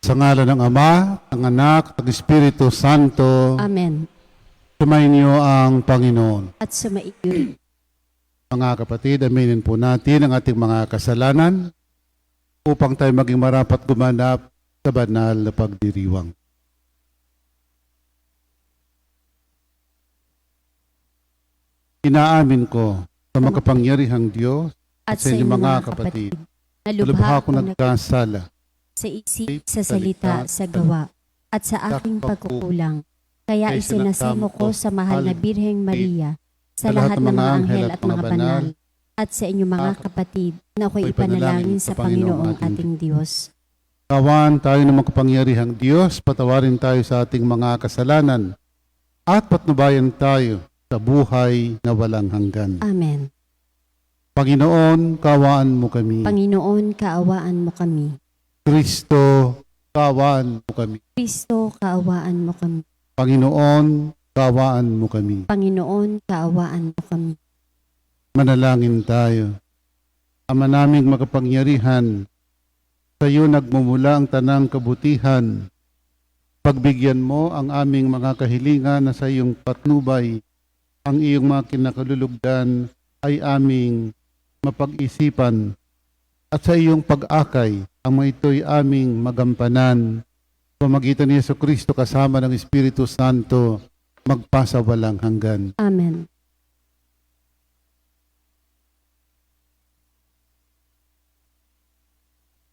Sa ngalan ng Ama, ng Anak, at ng Espiritu Santo. Amen. Sumainyo ang Panginoon. At sumaiyo. Mga kapatid, aminin po natin ang ating mga kasalanan upang tayo maging marapat gumanap sa banal na pagdiriwang. Inaamin ko sa makapangyarihang Diyos At sa inyong mga kapatid, na lubha lubha akong nagkasala sa isip, sa salita, sa gawa, at sa aking pagkukulang. Kaya Kaya isinasamo ko sa mahal na Birheng Maria, sa lahat ng mga anghel at mga banal, at sa inyong mga kapatid, na ako'y ipanalangin sa Panginoong ating Diyos. Kawan tayo ng makapangyarihang Diyos, patawarin tayo sa ating mga kasalanan at patnubayan tayo sa buhay na walang hanggan. Amen. Panginoon, kaawaan mo kami. Panginoon, kaawaan mo kami. Kristo, kaawaan mo kami. Kristo, kaawaan mo kami. Panginoon, kaawaan mo kami. Panginoon, kaawaan mo kami. Manalangin tayo. Ama naming makapangyarihan, sa iyo nagmumula ang tanang kabutihan. Pagbigyan mo ang aming mga kahilingan na sa iyong patnubay, ang iyong mga kinakalulugdan ay aming mapag-isipan, at sa iyong pag-akay, ang mga ito'y aming magampanan. Pamagitan ni Jesucristo kasama ng Espiritu Santo, magpasawalang hanggan. Amen.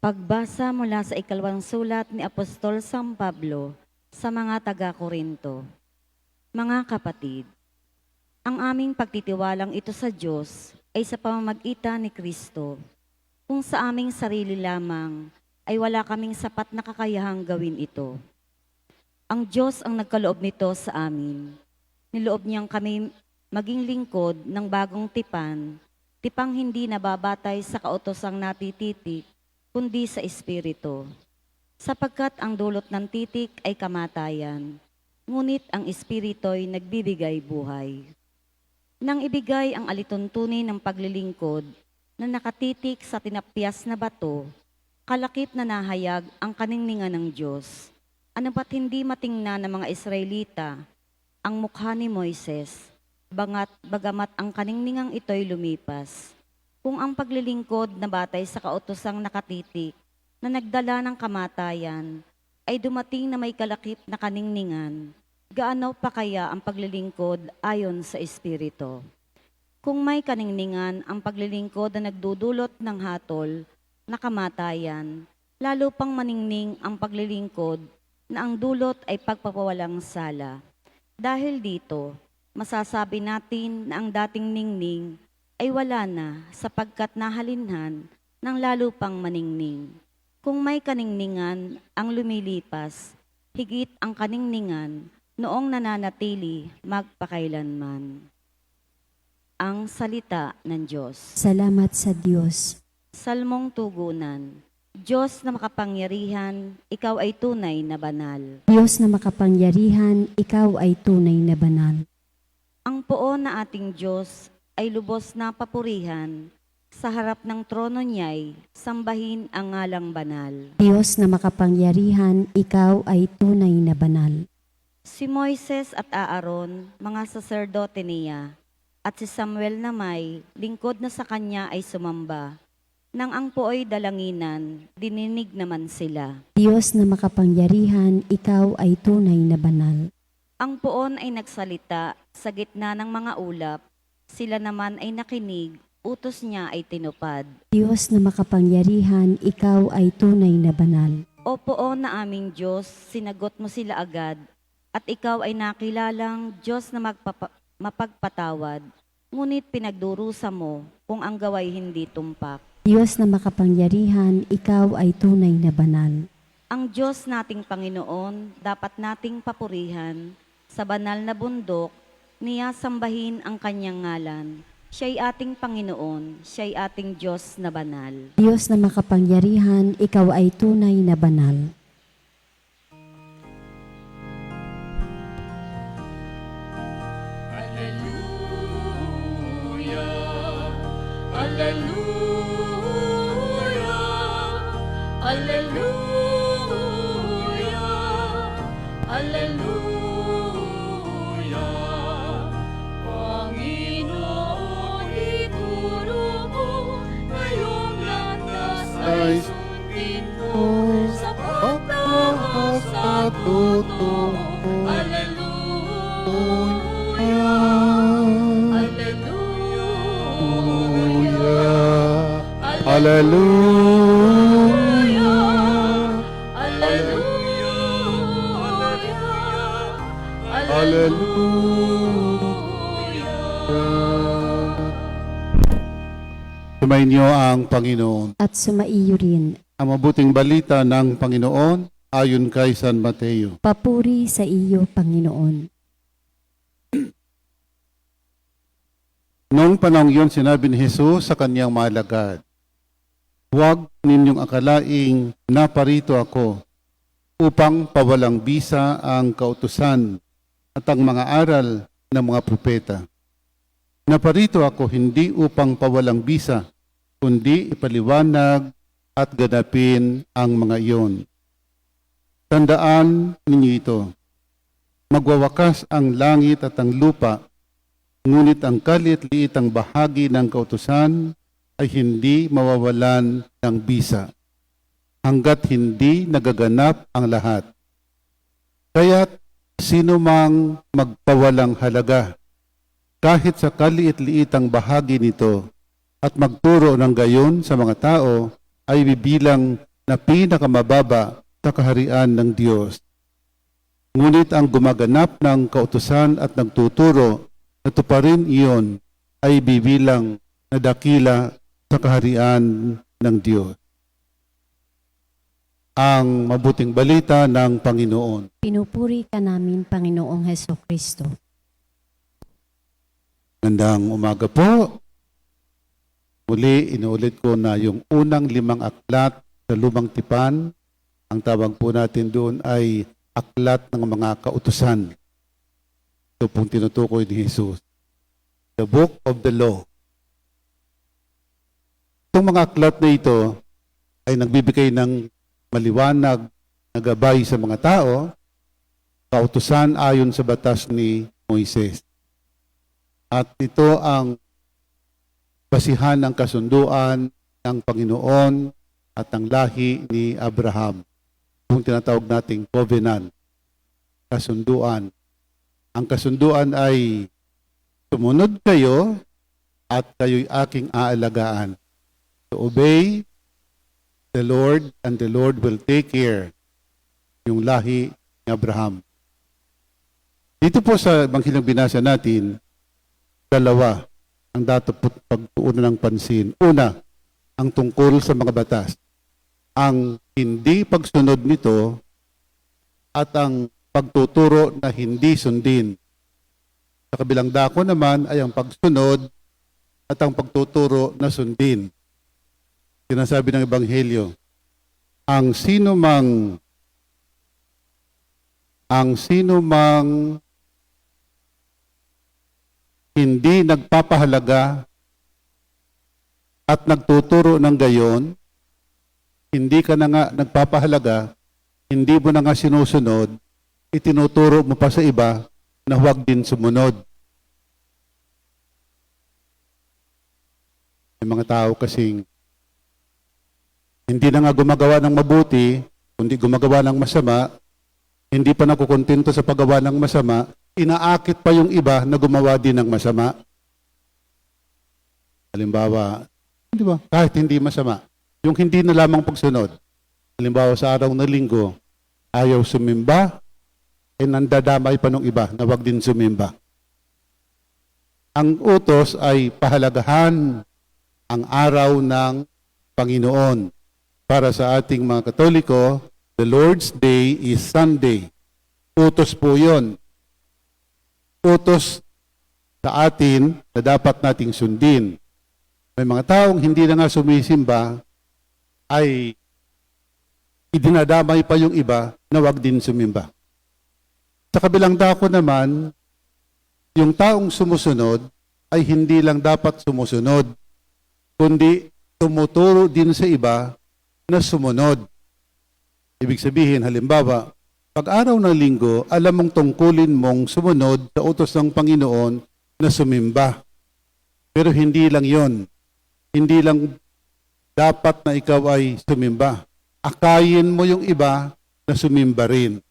Pagbasa mula sa ikalawang sulat ni Apostol San Pablo sa mga taga-Korinto. Mga kapatid, ang aming pagtitiwalang ito sa Diyos ay sa pamamagitan ni Kristo. Kung sa aming sarili lamang ay wala kaming sapat na kakayahang gawin ito. Ang Diyos ang nagkaloob nito sa amin. Niloob niyang kami maging lingkod ng bagong tipan, tipang hindi nababatay sa kautosang natititik, kundi sa Espiritu. Sapagkat ang dulot ng titik ay kamatayan, ngunit ang Espiritu ay nagbibigay buhay. Nang ibigay ang alituntunin ng paglilingkod na nakatitik sa tinapyas na bato, kalakip na nahayag ang kaningningan ng Diyos. Ano ba't hindi matingnan ng mga Israelita ang mukha ni Moises, bagamat ang kaningningang ito'y lumipas. Kung ang paglilingkod na batay sa kautosang nakatitik na nagdala ng kamatayan ay dumating na may kalakip na kaningningan, gaano pa kaya ang paglilingkod ayon sa Espiritu? Kung may kaningningan ang paglilingkod na nagdudulot ng hatol na kamatayan, lalo pang maningning ang paglilingkod na ang dulot ay pagpapawalang sala. Dahil dito, masasabi natin na ang dating ningning ay wala na sapagkat nahalinhan ng lalo pang maningning. Kung may kaningningan ang lumilipas, higit ang kaningningan noong nananatili magpakailanman. Ang salita ng Diyos. Salamat sa Diyos. Salmong tugunan. Diyos na makapangyarihan, ikaw ay tunay na banal. Diyos na makapangyarihan, ikaw ay tunay na banal. Ang poon na ating Diyos ay lubos na papurihan, sa harap ng trono niya'y sambahin ang ngalang banal. Diyos na makapangyarihan, ikaw ay tunay na banal. Si Moises at Aaron, mga saserdote niya, at si Samuel na may lingkod na sa kanya ay sumamba. Nang ang puoy dalanginan, dininig naman sila. Diyos na makapangyarihan, ikaw ay tunay na banal. Ang puon ay nagsalita sa gitna ng mga ulap, sila naman ay nakinig, utos niya ay tinupad. Diyos na makapangyarihan, ikaw ay tunay na banal. O poon na aming Diyos, sinagot mo sila agad, at ikaw ay nakilalang Diyos na mapagpatawad, ngunit pinagdurusa mo kung ang gaway hindi tumpak. Diyos na makapangyarihan, ikaw ay tunay na banal. Ang Diyos nating Panginoon, dapat nating papurihan, sa banal na bundok, niya sambahin ang kanyang ngalan. Siya'y ating Panginoon, siya'y ating Diyos na banal. Diyos na makapangyarihan, ikaw ay tunay na banal. Alleluia, alleluia, Alleluia. Panginoon, ituro mo, ngayong landas ay sundin mo, sa pagtahas at totoo. Alleluia. Alleluia. Hallelujah. Alleluia. Sumainyo ang Panginoon. At sumaiyo rin. Ang mabuting balita ng Panginoon ayon kay San Mateo. Papuri sa iyo, Panginoon. Noong panahon yun, sinabi ni Jesus sa kanyang mga alagad, huwag ninyong akalaing naparito ako upang pawalang bisa ang kautusan at ang mga aral ng mga propeta. Naparito ako hindi upang pawalang bisa, kundi ipaliwanag at ganapin ang mga iyon. Tandaan ninyo ito, magwawakas ang langit at ang lupa, ngunit ang kalit-liitang bahagi ng kautusan ay hindi mawawalan ng bisa, hanggat hindi nagaganap ang lahat. Kaya't sino mang magpawalang halaga, kahit sa kaliit-liitang bahagi nito, at magturo ng gayon sa mga tao, ay bibilang na pinakamababa sa kaharian ng Diyos. Ngunit ang gumaganap ng kautusan at nagtuturo, natuparin iyon, ay bibilang na dakila sa kaharian ng Diyos. Ang mabuting balita ng Panginoon. Pinupuri ka namin, Panginoong Hesukristo. Gandang umaga po. Muli, inuulit ko na yung unang 5 aklat sa Lumang Tipan, ang tawag po natin doon ay aklat ng mga kautusan. Ito pong tinutukoy ni Jesus. The Book of the Law. Itong mga aklat na ito ay nagbibigay ng maliwanag na gabay sa mga tao, kautusan ayon sa batas ni Moises. At ito ang basihan ng kasunduan ng Panginoon at ang lahi ni Abraham. Kung tinatawag nating covenant, kasunduan. Ang kasunduan ay sumunod kayo at kayo'y aking aalagaan. To obey the Lord and the Lord will take care. Yung lahi ni Abraham. Dito po sa Ebanghilyong binasa natin, dalawa ang dapat pagtuunan ng pansin. Una, ang tungkol sa mga batas. Ang hindi pagsunod nito at ang pagtuturo na hindi sundin. Sa kabilang dako naman ay ang pagsunod at ang pagtuturo na sundin. Sinasabi ng Ebanghelyo, ang sino mang hindi nagpapahalaga at nagtuturo ng gayon, hindi ka na nga nagpapahalaga, hindi mo na nga sinusunod, itinuturo mo pa sa iba na huwag din sumunod. May mga tao kasing hindi na nga gumagawa ng mabuti, kundi gumagawa ng masama, hindi pa nakukontento sa paggawa ng masama, inaakit pa yung iba na gumawa din ng masama. Halimbawa, di ba? Kahit hindi masama, yung hindi na lamang pagsunod. Halimbawa sa araw na linggo, ayaw sumimba, nandadamay pa ng iba na wag din sumimba. Ang utos ay pahalagahan ang araw ng Panginoon. Para sa ating mga Katoliko, the Lord's Day is Sunday. Utos po yun. Utos sa atin na dapat nating sundin. May mga taong hindi na nga sumisimba ay idinadamay pa yung iba na wag din sumimba. Sa kabilang dako naman, yung taong sumusunod ay hindi lang dapat sumusunod, kundi tumuturo din sa iba na sumunod. Ibig sabihin, halimbawa, Pag araw ng linggo, alam mong tungkulin mong sumunod sa utos ng Panginoon na sumimba. Pero hindi lang yon. Hindi lang dapat na ikaw ay sumimba. Akayin mo yung iba na sumimba rin.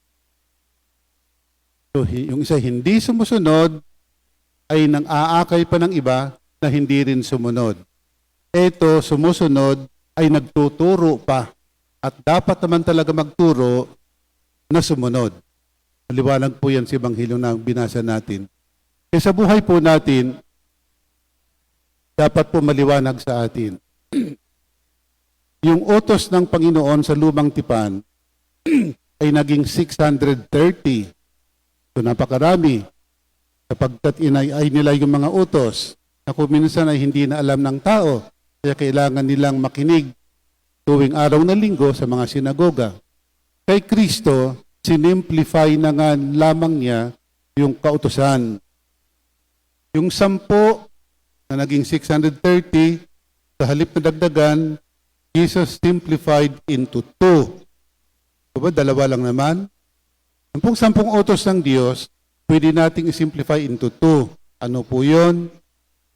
So, yung isa hindi sumusunod ay nang aakay pa ng iba na hindi rin sumunod. Ito, sumusunod ay nagtuturo pa. At dapat naman talaga magturo na sumunod. Maliwanag po yan sa Ebanghelyo na binasa natin. Kaya sa buhay po natin, dapat po maliwanag sa atin. Yung utos ng Panginoon sa lumang tipan ay naging 630. So napakarami. Sapagkat inay nila yung mga utos na kung minsan ay hindi na alam ng tao, kaya kailangan nilang makinig tuwing araw ng linggo sa mga sinagoga. Kay Kristo, sinimplify na nga lamang niya yung kautusan. Yung 10 na naging 630, sa halip na dagdagan, Jesus simplified into 2. Diba, 2 lang naman. Ang pong 10 utos ng Diyos, pwede nating isimplify into 2. Ano po yun?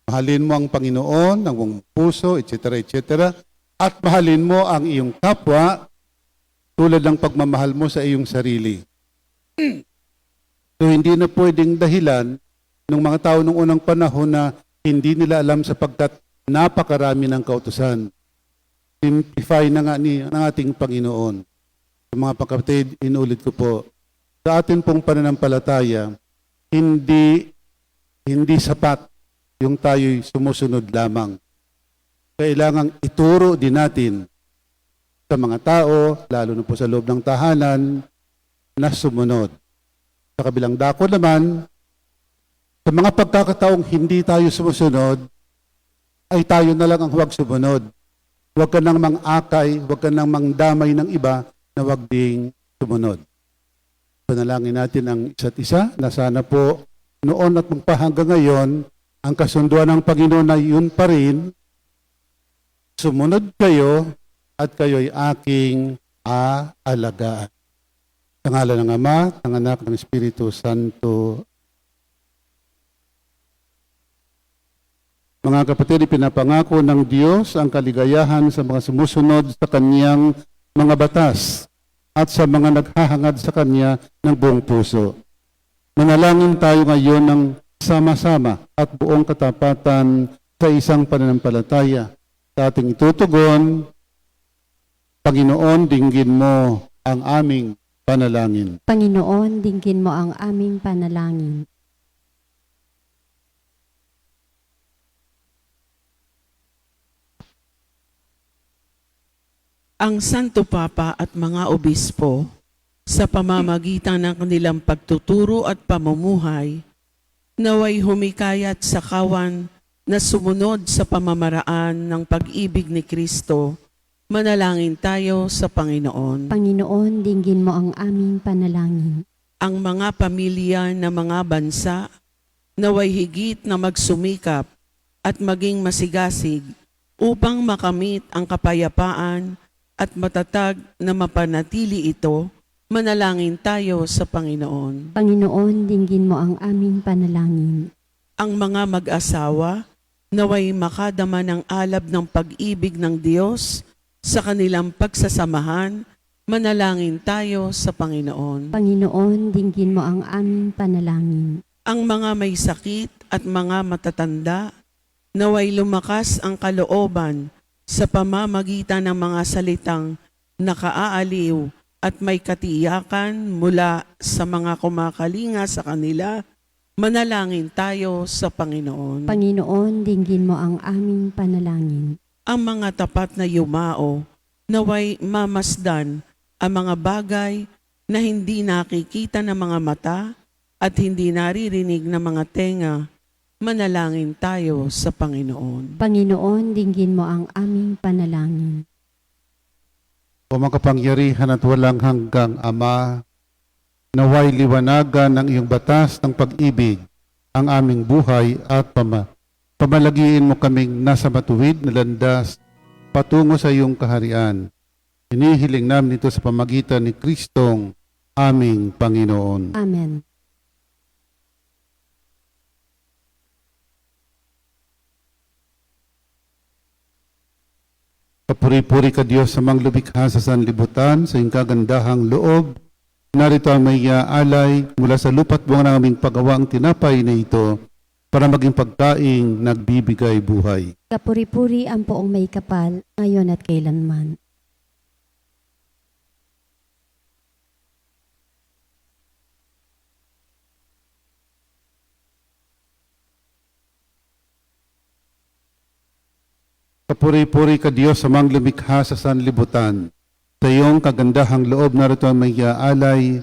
Mahalin mo ang Panginoon, ang mong puso, etc., etc., at mahalin mo ang iyong kapwa tulad ng pagmamahal mo sa iyong sarili. So hindi na pwedeng dahilan ng mga tao noong unang panahon na hindi nila alam sapagkat napakarami ng kautusan. Simplify na nga ng ating Panginoon. So mga kapatid, inulit ko po, sa atin pong pananampalataya, hindi sapat yung tayo'y sumusunod lamang. Kailangang ituro din natin sa mga tao, lalo na po sa loob ng tahanan, na sumunod. Sa kabilang dako naman, sa mga pagkakataong hindi tayo sumusunod, ay tayo na lang ang huwag sumunod. Huwag ka nang mang-akay, huwag ka nang mangdamay ng iba na huwag ding sumunod. Panalangin natin ang isa't isa na sana po noon at magpahanggang ngayon, ang kasunduan ng Panginoon ay yun pa rin, sumunod kayo at kayo'y aking aalagaan. Sa ngalan ng Ama, ng Anak, ng Espiritu Santo. Mga kapatid, ipinapangako ng Diyos ang kaligayahan sa mga sumusunod sa Kanyang mga batas at sa mga naghahangad sa Kanya ng buong puso. Manalangin tayo ngayon ng sama-sama at buong katapatan sa isang pananampalataya. Sa ating itutugon, Panginoon, dinggin mo ang aming panalangin. Panginoon, dinggin mo ang aming panalangin. Ang Santo Papa at mga obispo, sa pamamagitan ng kanilang pagtuturo at pamumuhay, naway humikayat sa kawan na sumunod sa pamamaraan ng pag-ibig ni Kristo. Manalangin tayo sa Panginoon. Panginoon, dinggin mo ang aming panalangin. Ang mga pamilya ng mga bansa, naway higit na magsumikap at maging masigasig upang makamit ang kapayapaan at matatag na mapanatili ito. Manalangin tayo sa Panginoon. Panginoon, dinggin mo ang aming panalangin. Ang mga mag-asawa, naway makadama ng alab ng pag-ibig ng Diyos sa kanilang pagsasamahan. Manalangin tayo sa Panginoon. Panginoon, dinggin mo ang aming panalangin. Ang mga may sakit at mga matatanda, naway lumakas ang kalooban sa pamamagitan ng mga salitang nakaaaliw at may katiyakan mula sa mga kumakalinga sa kanila. Manalangin tayo sa Panginoon. Panginoon, dinggin mo ang aming panalangin. Ang mga tapat na yumao, naway mamasdan ang mga bagay na hindi nakikita ng mga mata at hindi naririnig ng mga tenga. Manalangin tayo sa Panginoon. Panginoon, dinggin mo ang aming panalangin. O makapangyarihan at walang hanggang Ama, naway liwanagan ng iyong batas ng pag-ibig ang aming buhay at pamalagiin mo kaming nasa matuwid na landas patungo sa iyong kaharian. Hinihiling namin ito sa pamagitan ni Kristong aming Panginoon. Amen. Papuri-puri ka Diyos sa mga lumikha sa sanlibutan, sa iyong kagandahang loob. Narito ang may alay mula sa lupa't bunga ng aming paggawa ang tinapay na ito para maging pagkaing nagbibigay buhay. Kapuri-puri ang poong may kapal, ngayon at kailanman. Papuri-puri ka Diyos sa mga lumikha sa sanlibutan. Sa iyong kagandahang loob narito ang may alay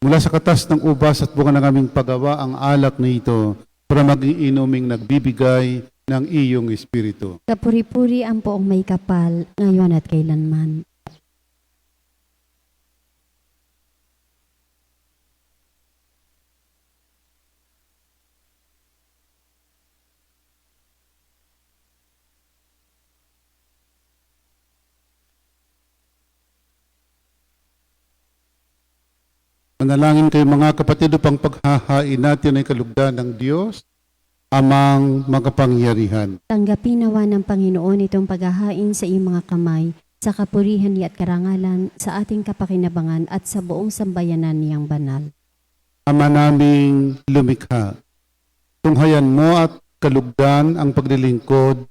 mula sa katas ng ubas at bunga ng aming paggawa ang alak na ito para maging inuming nagbibigay ng iyong Espiritu. Kapuri-puri ang poong may kapal, ngayon at kailanman. Manalangin kayo mga kapatid upang paghahain natin ay kalugdan ng Diyos, amang makapangyarihan. Tanggapin nawa ng Panginoon itong paghahain sa iyong mga kamay, sa kapurihan niya at karangalan, sa ating kapakinabangan at sa buong sambayanan niyang banal. Ama naming lumikha, tunghayan mo at kalugdan ang paglilingkod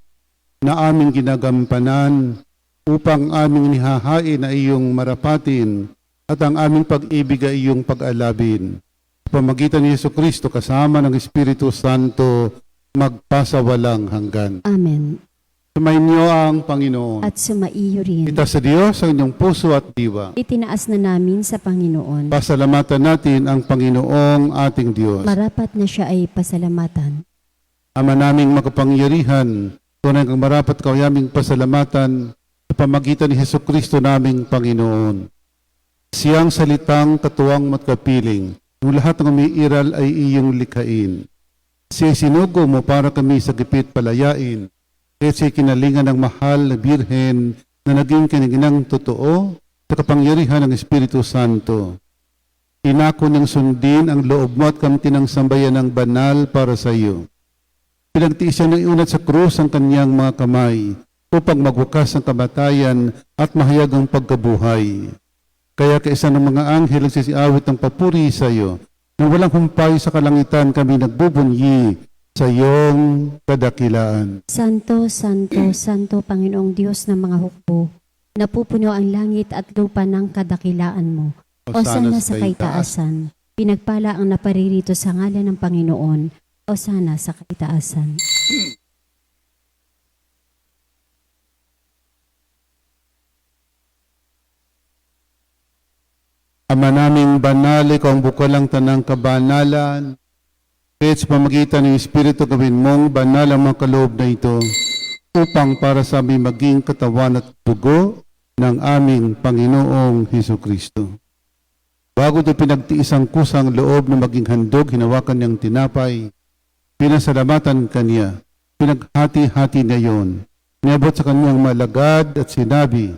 na aming ginagampanan upang aming nihahain na iyong marapatin at ang aming pag-ibig ay iyong pag-alabin. Sa pamagitan ni Jesucristo kasama ng Espiritu Santo, magpasawalang hanggan. Amen. Sumainyo ang Panginoon. At sumaiyo rin. Itaas sa Diyos ang inyong puso at diwa. Itinaas na namin sa Panginoon. Pasalamatan natin ang Panginoong ating Diyos. Marapat na siya ay pasalamatan. Ama naming makapangyarihan, tunay kang marapat ka aming pasalamatan sa pamagitan ni Jesucristo naming Panginoon. Siyang salitang katuwang matkapiling, yung lahat ng umiiral ay iyong likhain. Siya sinugo mo para kami sa gipit palayain, kaya siya kinalingan ng mahal na Birhen na naging kiniginang totoo sa kapangyarihan ng Espiritu Santo. Inako niyang sundin ang loob mo at kamti ng sambayan ng banal para sa iyo. Pinagtiis siya ng iunat sa krus ang kanyang mga kamay upang magwakas ang kamatayan at mahayag ang pagkabuhay. Kaya kaisa ng mga anghel ang sisiawit ng papuri sa iyo, nang walang humpay sa kalangitan kami nagbubunyi sa iyong kadakilaan. Santo, Santo, Santo, Panginoong Diyos ng mga hukbo, napupuno ang langit at lupa ng kadakilaan mo. Osana sa kaitaasan. Pinagpala ang naparirito sa ngalan ng Panginoon. Osana sa kaitaasan. Ama naming banal, ikaw ang bukal ang tanang kabanalan. Kahit sa pamagitan ng Espiritu gawin mong banal ang mga kaloob na ito upang para sa aming maging katawan at dugo ng aming Panginoong Hesukristo. Bago ito pinagtiis ang kusang loob na maging handog, hinawakan niyang tinapay, pinasalamatan kaniya, pinaghati-hati na yon, niabot sa kanyang malagad at sinabi,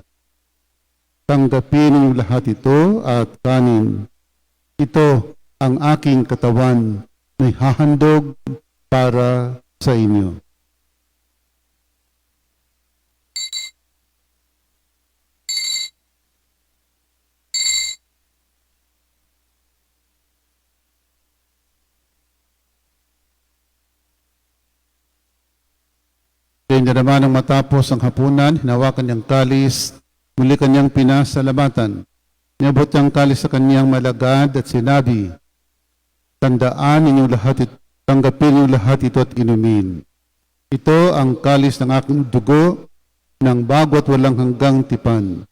tanggapin niyo lahat ito at kanin. Ito ang aking katawan na hahandog para sa inyo. Kaya naman ang matapos ang hapunan, hinawakan niyang kalis, muli kanyang pinasalamatan. Niabot niyang kalis sa kanyang malagad at sinabi, tandaan ninyo lahat ito, tanggapin ninyo lahat ito at inumin. Ito ang kalis ng aking dugo ng bago at walang hanggang tipan.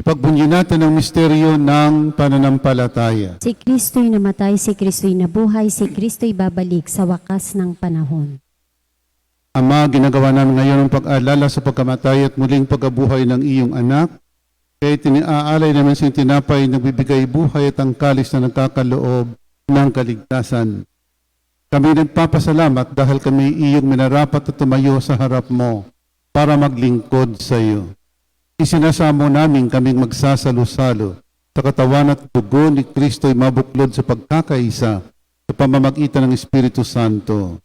Ipagbunyi natin ang misteryo ng pananampalataya. Si Kristo'y namatay, si Kristo'y nabuhay, si Kristo'y babalik sa wakas ng panahon. Ama, ginagawa namin ngayon ang pag-alala sa pagkamatay at muling pagkabuhay ng iyong anak. Kaya tiniaalay namin sa tinapay na bibigay buhay at ang kalis na nagkakaloob ng kaligtasan. Kami nagpapasalamat dahil kami iyong minarapat at tumayo sa harap mo para maglingkod sa iyo. Isinasamo namin kaming magsasalo-salo sa katawan at dugo ni Kristo'y mabuklod sa pagkakaisa sa pamamagitan ng Espiritu Santo.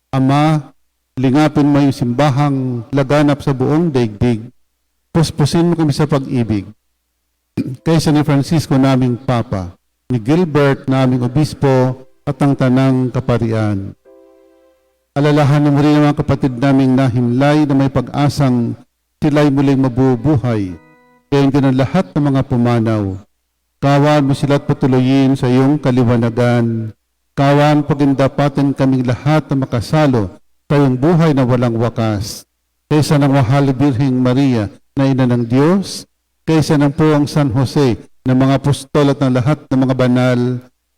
Ama, lingapin mo yung simbahang laganap sa buong daigdig. Puspusin mo kami sa pag-ibig. Kaysa ni Francisco naming Papa, ni Gilbert naming Obispo at ang Tanang Kaparian. Alalahanin mo rin ang mga kapatid naming nahimlay na may pag-asang sila'y muling mabubuhay. Kaya hindi na lahat ng mga pumanaw. Kawan mo sila at patuloyin sa iyong kaliwanagan. Kawan pagindapatin kaming lahat na makasalo sa iyong buhay na walang wakas. Kaysa ng Mahal Birheng Maria na Ina ng Diyos, kaysa ng Puwang San Jose na mga apostol at ng lahat ng mga banal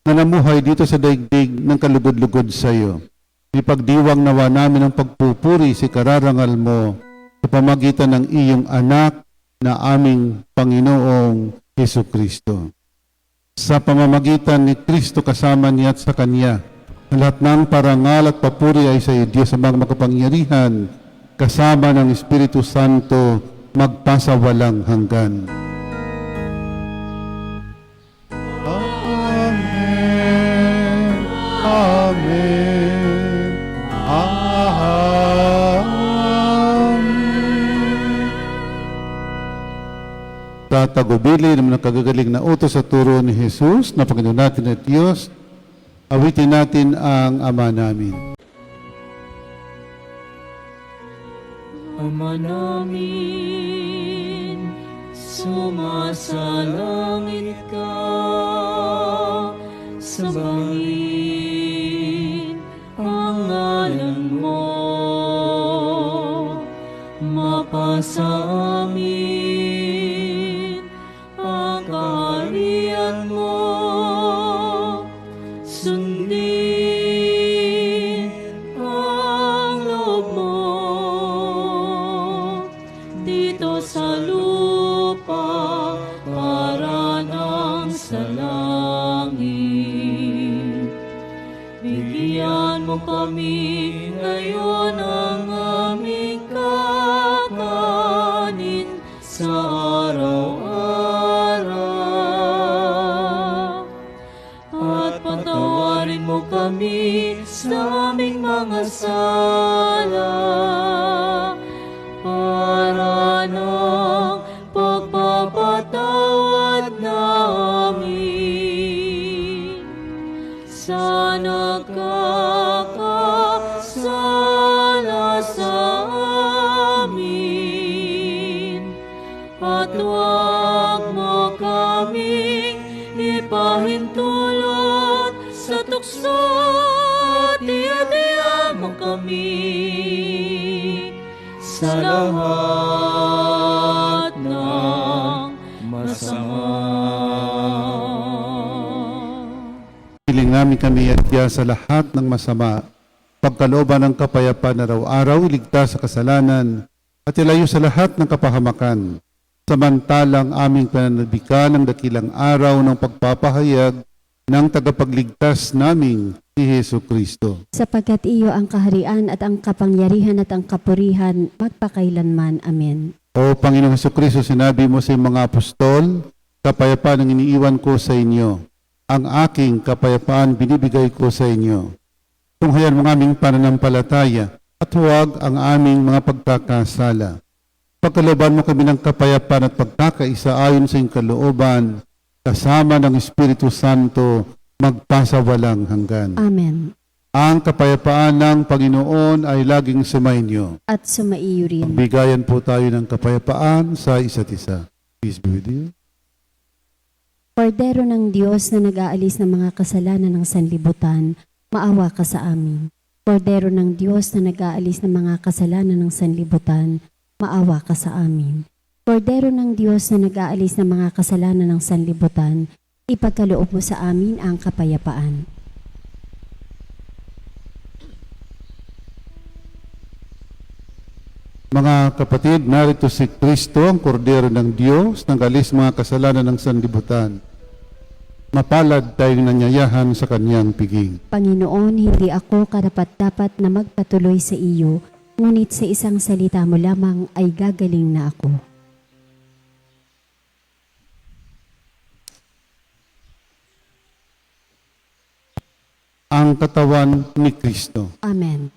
na namuhay dito sa daigdig ng kalugod-lugod sa iyo. Ipagdiwang nawa namin ang pagpupuri si kararangal mo sa pamagitan ng iyong anak na aming Panginoong Hesukristo. Sa pamamagitan ni Kristo kasama niya at sa Kanya, lahat ng parangal at papuri ay sa iyo, Diyos amang makapangyarihan, kasama ng Espiritu Santo, magpasawalang hanggan. Amen. Amen. Amen. Tatagubili naman ang kagagaling na utos sa turo ni Jesus na Panginoon natin at Diyos, awitin natin ang Ama namin. Ama namin, sumasalangit ka, sambahin ang ngalan mo, mapasa amin ang kaharian mo, sundin ang loob mo dito sa lupa para nang sa langit. Bigyan mo kami ngayon ang aming kakanin sa araw-araw. At patawarin mo kami sa aming mga sala para ng pagpapatawad namin sa nagkakasala sa amin. At huwag mo kaming ipahintulot sa tukso at iadya mo kami sa lahat ng masama. Hiling namin kami adya sa lahat ng masama, pagkalooban ng kapayapaan araw-araw, iligtas sa kasalanan, at ilayo sa lahat ng kapahamakan. Samantalang aming pananabikan ng dakilang araw ng pagpapahayag ng tagapagligtas naming si Hesukristo. Sapagkat iyo ang kaharian at ang kapangyarihan at ang kapurihan magpakailanman. Amen. O Panginoong Hesukristo, sinabi mo sa iyong mga apostol, kapayapaan ang iniiwan ko sa inyo. Ang aking kapayapaan binibigay ko sa inyo. Tunghayan mo aming pananampalataya at huwag ang aming mga pagkakasala. Pagkalooban mo kami ng kapayapaan at pagkakaisa ayon sa iyong kalooban, kasama ng Espiritu Santo, magpasawalang hanggan. Amen. Ang kapayapaan ng Panginoon ay laging sumainyo. At sumaiyo rin. Bigayan po tayo ng kapayapaan sa isa't isa. Peace be with you. Kordero ng Diyos na nag-aalis ng mga kasalanan ng sanlibutan, maawa ka sa amin. Kordero ng Diyos na nag-aalis ng mga kasalanan ng sanlibutan, maawa ka sa amin. Kordero ng Diyos na nag-aalis ng mga kasalanan ng sanlibutan, ipagkaloob mo sa amin ang kapayapaan. Mga kapatid, narito si Kristo, ang kordero ng Diyos, nag-alis mga kasalanan ng sanlibutan. Mapalad tayong nanyayahan sa kanyang piging. Panginoon, hindi ako karapat-dapat na magpatuloy sa iyo, ngunit sa isang salita mo lamang ay gagaling na ako. Ang katawan ni Kristo. Amen.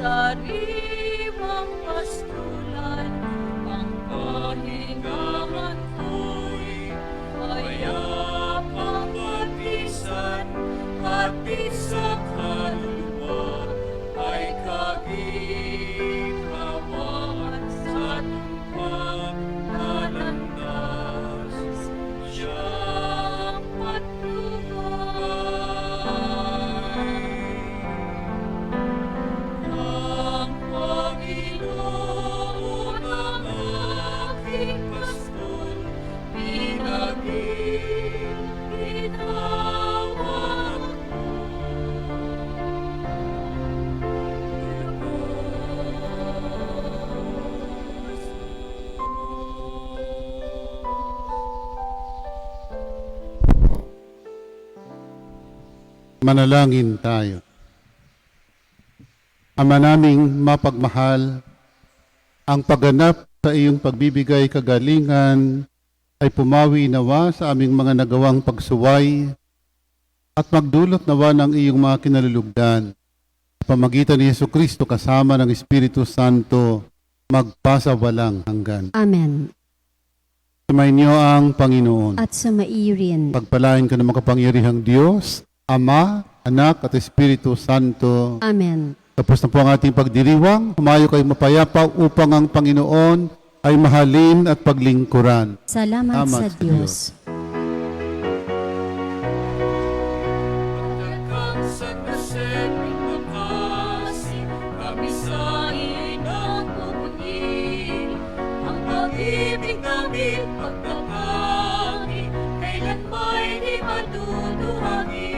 Sariwang pastulan, ang pahingahan ko'y payapang batisan, hatid sa kaluluwa ay kaginhawaan sa tungkad na landas. Siyang patnubay. Ang Panginoon ang aking pastor, pinag-iinawang Manalangin tayo. Ama naming mapagmahal, ang pagganap sa iyong pagbibigay kagalingan ay pumawi nawa sa aming mga nagawang pagsuway at magdulot nawa ng iyong mga kinalulugdan. Sa pamagitan ni Jesucristo kasama ng Espiritu Santo, magpasawalang hanggan. Amen. Sumainyo ang Panginoon. At sumaiyo rin. Pagpalain ka ng makapangyarihang Diyos, Ama, Anak at Espiritu Santo. Amen. Tapos na po ang ating pagdiriwang. Humayo kayo mapayapa upang ang Panginoon ay mahalin at paglingkuran. Salamat sa Diyos. Pagdagang San Jose, pinakasi, kami sa inang pumuni. Ang pag-ibig namin pagdagang kailanman di matutuhagi.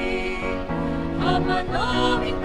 Ama naming